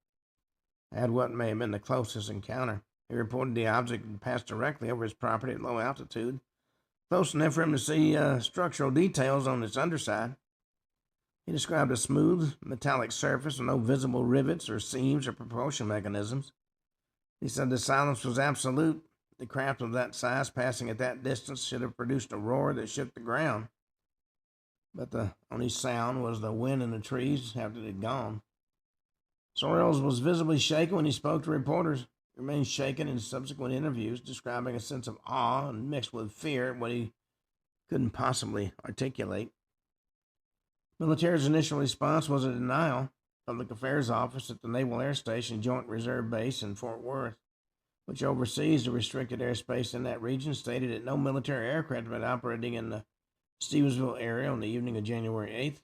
had what may have been the closest encounter. He reported the object had passed directly over his property at low altitude, close enough for him to see structural details on its underside. He described a smooth, metallic surface with no visible rivets or seams or propulsion mechanisms. He said the silence was absolute. The craft of that size passing at that distance should have produced a roar that shook the ground. But the only sound was the wind in the trees after it had gone. Sorrells was visibly shaken when he spoke to reporters. He remained shaken in subsequent interviews, describing a sense of awe and mixed with fear at what he couldn't possibly articulate. Military's initial response was a denial. Public Affairs Office at the Naval Air Station Joint Reserve Base in Fort Worth, which oversees the restricted airspace in that region, stated that no military aircraft had been operating in the Stevensville area on the evening of January 8th.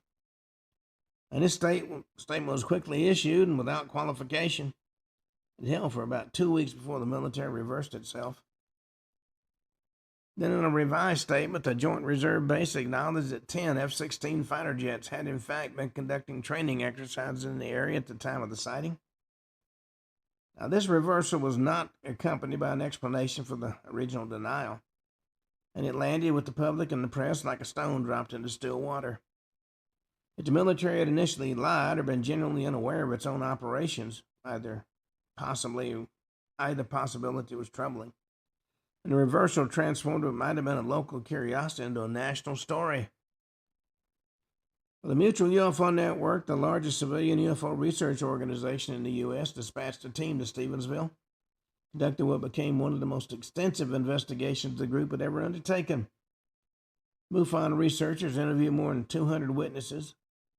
And this statement was quickly issued and without qualification. It held for about 2 weeks before the military reversed itself. Then in a revised statement, the Joint Reserve Base acknowledged that 10 F-16 fighter jets had in fact been conducting training exercises in the area at the time of the sighting. Now, this reversal was not accompanied by an explanation for the original denial, and it landed with the public and the press like a stone dropped into still water. If the military had initially lied or been genuinely unaware of its own operations, either possibility was troubling, and the reversal transformed what might have been a local curiosity into a national story. The Mutual UFO Network, the largest civilian UFO research organization in the U.S., dispatched a team to Stevensville, conducted what became one of the most extensive investigations the group had ever undertaken. MUFON researchers interviewed more than 200 witnesses,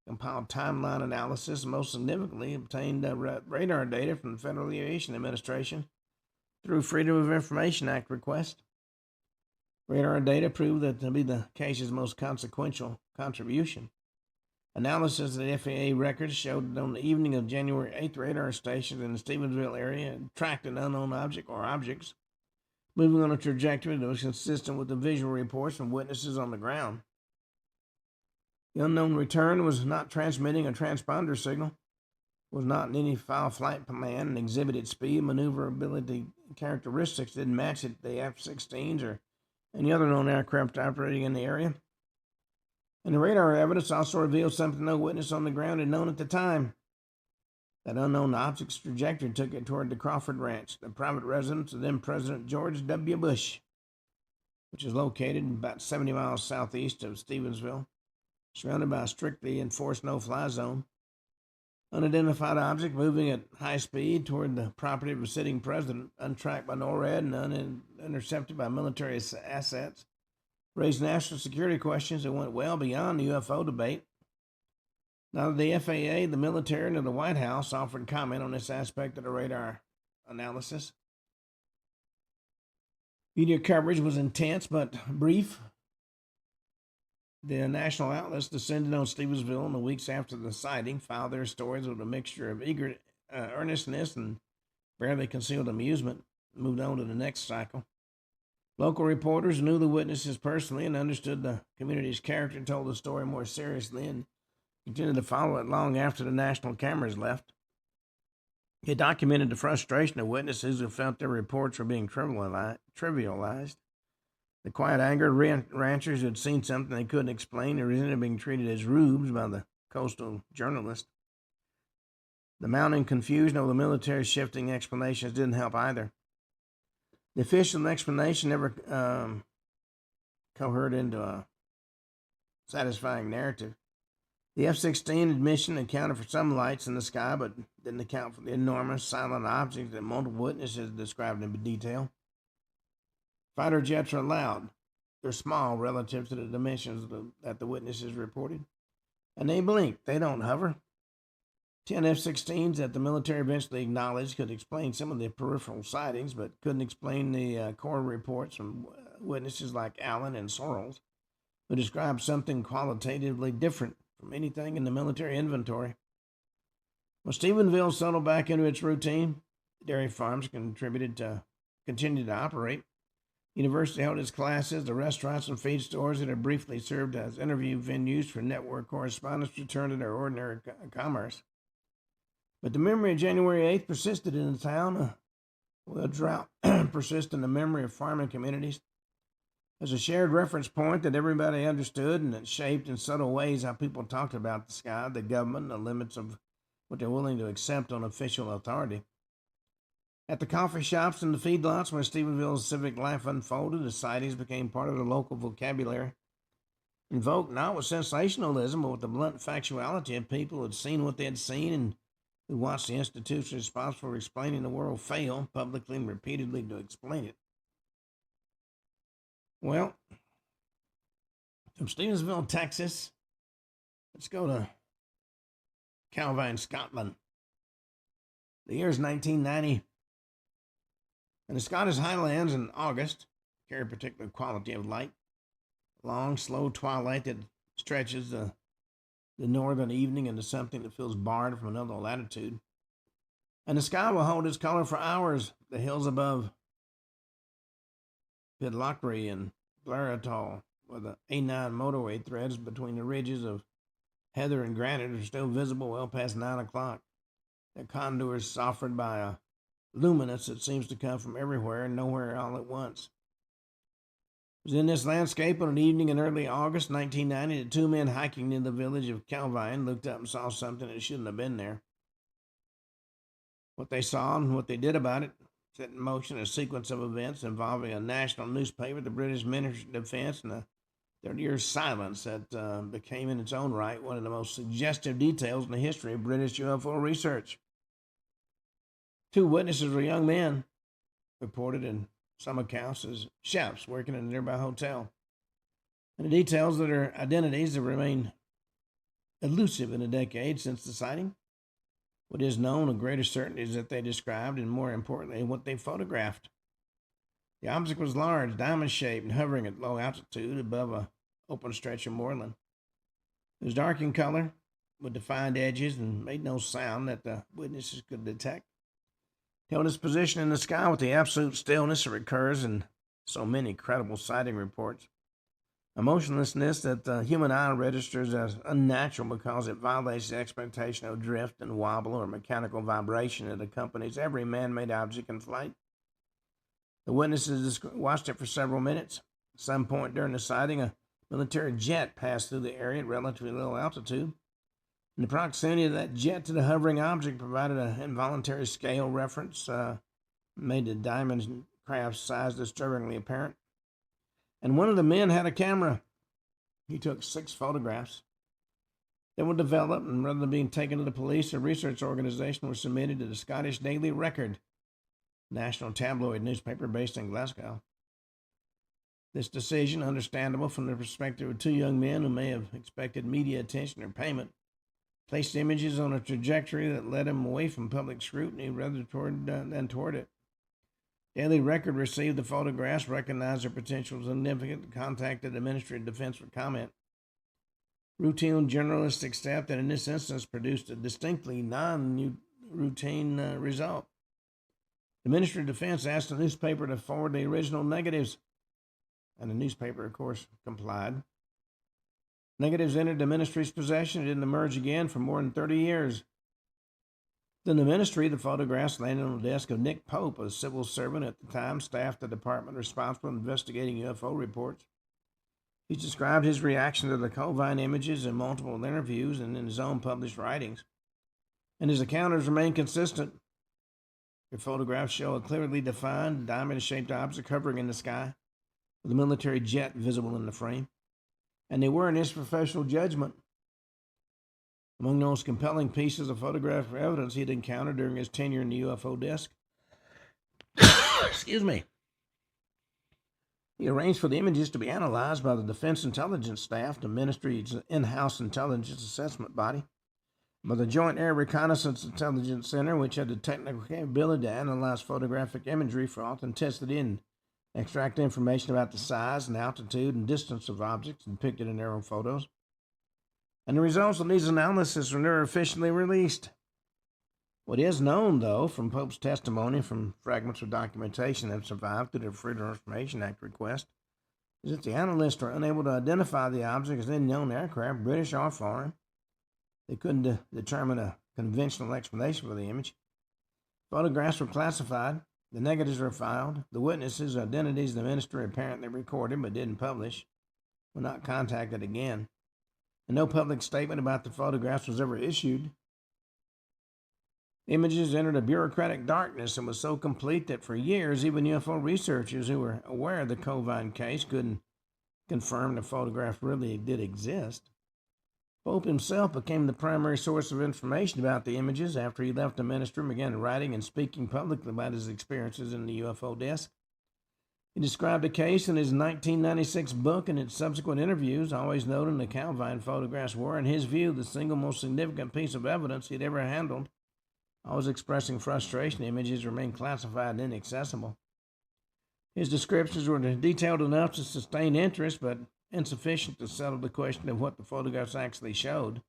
compiled timeline analysis, and most significantly obtained radar data from the Federal Aviation Administration through Freedom of Information Act request. Radar data proved that to be the case's most consequential contribution. Analysis of the FAA records showed that on the evening of January 8th, radar stations in the Stevensville area had tracked an unknown object or objects, moving on a trajectory that was consistent with the visual reports from witnesses on the ground. The unknown return was not transmitting a transponder signal, was not in any flight plan, and exhibited speed, maneuverability characteristics didn't match the F-16s or any other known aircraft operating in the area. And the radar evidence also revealed something no witness on the ground had known at the time. That unknown object's trajectory took it toward the Crawford Ranch, the private residence of then President George W. Bush, which is located about 70 miles southeast of Stevensville, surrounded by a strictly enforced no-fly zone. Unidentified object moving at high speed toward the property of a sitting president, untracked by NORAD and unintercepted by military assets, raised national security questions that went well beyond the UFO debate. Neither the FAA, the military, nor the White House offered comment on this aspect of the radar analysis. Media coverage was intense but brief. The national outlets descended on Stevensville in the weeks after the sighting, filed their stories with a mixture of eager earnestness and barely concealed amusement, and moved on to the next cycle. Local reporters knew the witnesses personally and understood the community's character, told the story more seriously, and continued to follow it long after the national cameras left. It documented the frustration of witnesses who felt their reports were being trivialized. The quiet anger of ranchers who had seen something they couldn't explain and resented being treated as rubes by the coastal journalist. The mounting confusion over the military's shifting explanations didn't help either. The official explanation never cohered into a satisfying narrative. The F-16 admission accounted for some lights in the sky, but didn't account for the enormous silent objects that multiple witnesses described in detail. Fighter jets are loud. They're small relative to the dimensions that the witnesses reported. And they blink. They don't hover. 10 F-16s that the military eventually acknowledged could explain some of the peripheral sightings, but couldn't explain the core reports from witnesses like Allen and Sorrells, who described something qualitatively different from anything in the military inventory. When Stephenville settled back into its routine, dairy farms continued to operate. University held its classes. The restaurants and feed stores that had briefly served as interview venues for network correspondents returned to their ordinary commerce. But the memory of January 8th persisted in the town. A drought persists in the memory of farming communities as a shared reference point that everybody understood, and that shaped in subtle ways how people talked about the sky, the government, the limits of what they're willing to accept on official authority. At the coffee shops and the feedlots where Stephenville's civic life unfolded, the sightings became part of the local vocabulary, invoked not with sensationalism, but with the blunt factuality of people who had seen what they had seen and who watched the institutions responsible for explaining the world fail publicly and repeatedly to explain it. Well, from Stevensville, Texas, let's go to Calvine, Scotland. The year is 1990. And the Scottish Highlands in August carry a particular quality of light. Long, slow twilight that stretches the northern evening into something that feels barred from another latitude. And the sky will hold its color for hours. The hills above Pitlochry and Blairatoll, where the A9 motorway threads between the ridges of heather and granite, are still visible well past 9 o'clock. Their contours softened by a luminance that seems to come from everywhere and nowhere all at once. It was in this landscape on an evening in early August 1990 that two men hiking in the village of Calvine looked up and saw something that shouldn't have been there. What they saw and what they did about it set in motion a sequence of events involving a national newspaper, the British Ministry of Defense, and a 30-year silence that became in its own right one of the most suggestive details in the history of British UFO research. Two witnesses were young men, reported in some accounts as chefs working in a nearby hotel. And the details of their identities have remained elusive in a decade since the sighting. What is known with greater certainty is that they described, and more importantly, what they photographed. The object was large, diamond-shaped, and hovering at low altitude above an open stretch of moorland. It was dark in color, with defined edges, and made no sound that the witnesses could detect. It held its position in the sky with the absolute stillness that recurs in so many credible sighting reports. A motionlessness that the human eye registers as unnatural because it violates the expectation of drift and wobble or mechanical vibration that accompanies every man-made object in flight. The witnesses watched it for several minutes. At some point during the sighting, a military jet passed through the area at relatively low altitude. And the proximity of that jet to the hovering object provided an involuntary scale reference, made the diamond craft's size disturbingly apparent. And one of the men had a camera. He took 6 photographs. They were developed, and rather than being taken to the police or research organization, were submitted to the Scottish Daily Record, national tabloid newspaper based in Glasgow. This decision, understandable from the perspective of two young men who may have expected media attention or payment, placed images on a trajectory that led him away from public scrutiny rather than toward it. Daily Record received the photographs, recognized their potential significance, and contacted the Ministry of Defense for comment. Routine journalistic staff that in this instance produced a distinctly non-routine result. The Ministry of Defense asked the newspaper to forward the original negatives, and the newspaper, of course, complied. Negatives entered the ministry's possession and didn't emerge again for more than 30 years. Then the ministry, the photographs landed on the desk of Nick Pope, a civil servant at the time, staffed the department responsible for investigating UFO reports. He described his reaction to the Calvine images in multiple interviews and in his own published writings. And his account has remained consistent. Their photographs show a clearly defined diamond-shaped object hovering in the sky, with a military jet visible in the frame. And they were, in his professional judgment, among the most compelling pieces of photographic evidence he had encountered during his tenure in the UFO desk. Excuse me. He arranged for the images to be analyzed by the Defense Intelligence Staff, the ministry's in-house intelligence assessment body, by the Joint Air Reconnaissance Intelligence Center, which had the technical capability to analyze photographic imagery for authenticity and extract information about the size and altitude and distance of objects depicted in their own photos. And the results of these analyses were never officially released. What is known, though, from Pope's testimony from fragments of documentation that survived through the Freedom of Information Act request, is that the analysts were unable to identify the object as any known aircraft, British or foreign. They couldn't determine a conventional explanation for the image. Photographs were classified. The negatives were filed. The witnesses' identities the ministry apparently recorded but didn't publish were not contacted again. And no public statement about the photographs was ever issued. The images entered a bureaucratic darkness and was so complete that for years, even UFO researchers who were aware of the Covine case couldn't confirm the photograph really did exist. Pope himself became the primary source of information about the images after he left the ministry and began writing and speaking publicly about his experiences in the UFO desk. He described the case in his 1996 book and in subsequent interviews, always noting the Covine photographs were, in his view, the single most significant piece of evidence he'd ever handled. Always expressing frustration, the images remained classified and inaccessible. His descriptions were detailed enough to sustain interest, but insufficient to settle the question of what the photographs actually showed.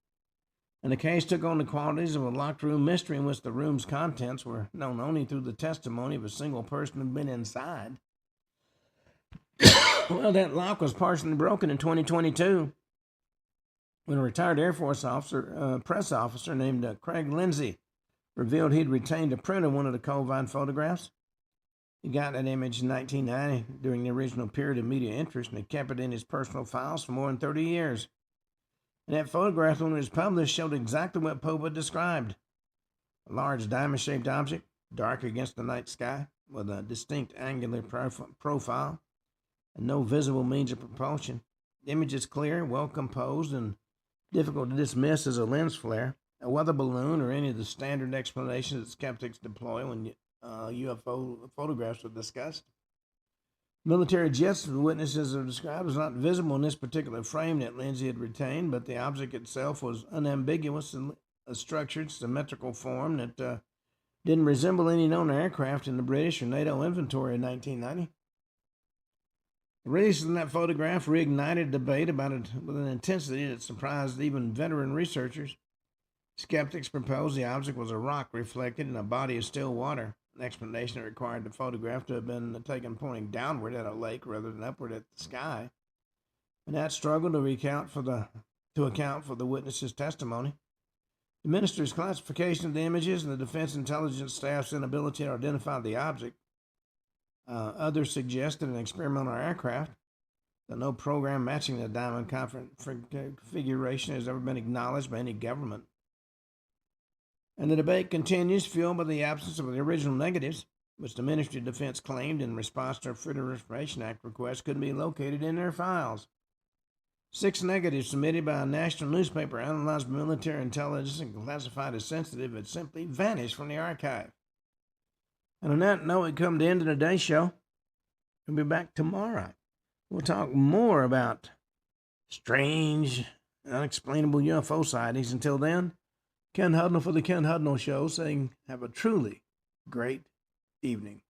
And the case took on the qualities of a locked room mystery in which the room's contents were known only through the testimony of a single person who'd been inside. Well, that lock was partially broken in 2022 when a retired Air Force officer, press officer named Craig Lindsay revealed he'd retained a print of one of the Covine photographs. He got that image in 1990 during the original period of media interest, and he kept it in his personal files for more than 30 years. And that photograph, when it was published, showed exactly what Pope had described. A large diamond-shaped object, dark against the night sky, with a distinct angular profile, and no visible means of propulsion. The image is clear, well-composed, and difficult to dismiss as a lens flare, a weather balloon, or any of the standard explanations that skeptics deploy when UFO photographs are discussed. Military jets, the witnesses have described, was not visible in this particular frame that Lindsay had retained, but the object itself was unambiguous in a structured, symmetrical form that didn't resemble any known aircraft in the British or NATO inventory in 1990. The release of that photograph reignited debate about it with an intensity that surprised even veteran researchers. Skeptics proposed the object was a rock reflected in a body of still water, an explanation that required the photograph to have been taken pointing downward at a lake rather than upward at the sky. And that struggled to account for the witness's testimony. The ministry's classification of the images and the Defense Intelligence Staff's inability to identify the object. Others suggested an experimental aircraft, that no program matching the diamond configuration has ever been acknowledged by any government. And the debate continues, fueled by the absence of the original negatives, which the Ministry of Defense claimed in response to a Freedom of Information Act request couldn't be located in their files. 6 negatives submitted by a national newspaper analyzed by military intelligence and classified as sensitive had simply vanished from the archive. And on that note, we come to the end of today's show. We'll be back tomorrow. We'll talk more about strange, unexplainable UFO sightings. Until then, Ken Hudnall for the Ken Hudnall Show saying have a truly great evening.